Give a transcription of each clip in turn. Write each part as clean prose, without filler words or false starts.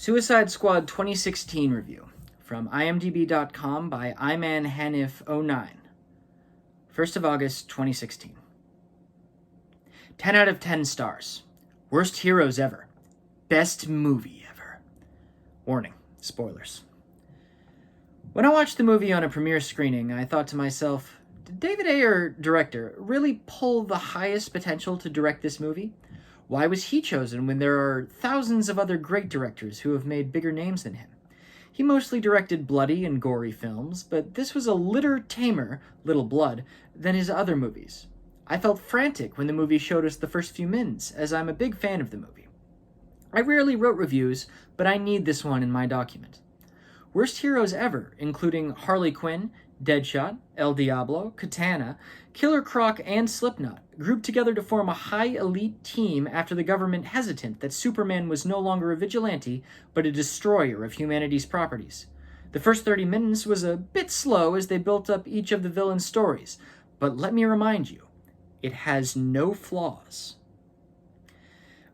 Suicide Squad 2016 review from imdb.com by imanhanif09. 1st of August 2016. 10 out of 10 stars. Worst heroes ever. Best movie ever. Warning, spoilers. When I watched the movie on a premiere screening, I thought to myself, did David Ayer, director, really pull the highest potential to direct this movie? Why was he chosen when there are thousands of other great directors who have made bigger names than him? He mostly directed bloody and gory films, but this was a litter tamer, Little Blood, than his other movies. I felt frantic when the movie showed us the first few minutes, as I'm a big fan of the movie. I rarely wrote reviews, but I need this one in my document. Worst heroes ever, including Harley Quinn, Deadshot, El Diablo, Katana, Killer Croc, and Slipknot, grouped together to form a high-elite team after the government hesitant that Superman was no longer a vigilante, but a destroyer of humanity's properties. The first 30 minutes was a bit slow as they built up each of the villains' stories, but let me remind you, it has no flaws.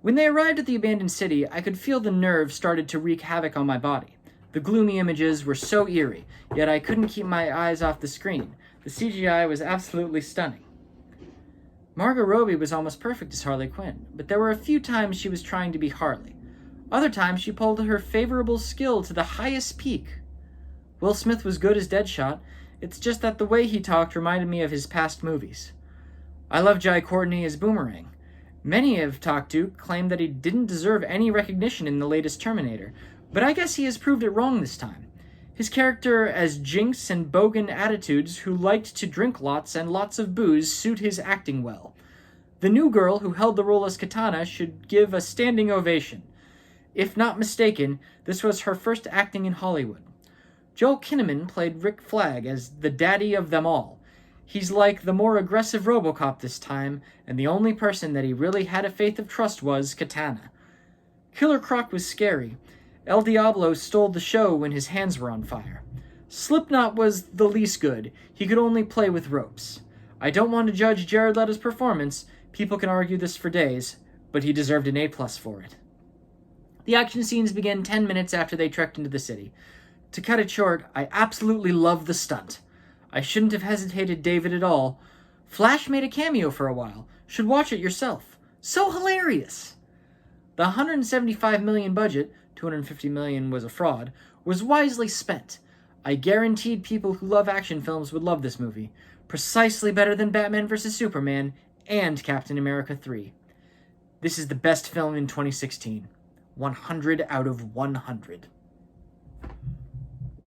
When they arrived at the abandoned city, I could feel the nerves started to wreak havoc on my body. The gloomy images were so eerie, yet I couldn't keep my eyes off the screen. The CGI was absolutely stunning. Margot Robbie was almost perfect as Harley Quinn, but there were a few times she was trying to be Harley. Other times she pulled her favorable skill to the highest peak. Will Smith was good as Deadshot, it's just that the way he talked reminded me of his past movies. I love Jai Courtney as Boomerang. Many I've talked to claim that he didn't deserve any recognition in the latest Terminator, but I guess he has proved it wrong this time. His character as Jinx and bogan attitudes who liked to drink lots and lots of booze suit his acting well. The new girl who held the role as Katana should give a standing ovation. If not mistaken, this was her first acting in Hollywood. Joel Kinnaman played Rick Flag as the daddy of them all. He's like the more aggressive RoboCop this time, and the only person that he really had a faith of trust was Katana. Killer Croc was scary. El Diablo stole the show when his hands were on fire. Slipknot was the least good. He could only play with ropes. I don't want to judge Jared Leto's performance. People can argue this for days, but he deserved an A+ for it. The action scenes began 10 minutes after they trekked into the city. To cut it short, I absolutely love the stunt. I shouldn't have hesitated David at all. Flash made a cameo for a while. Should watch it yourself. So hilarious! The $175 million budget, $250 million was a fraud, was wisely spent. I guaranteed people who love action films would love this movie. Precisely better than Batman vs. Superman and Captain America 3. This is the best film in 2016. 100 out of 100.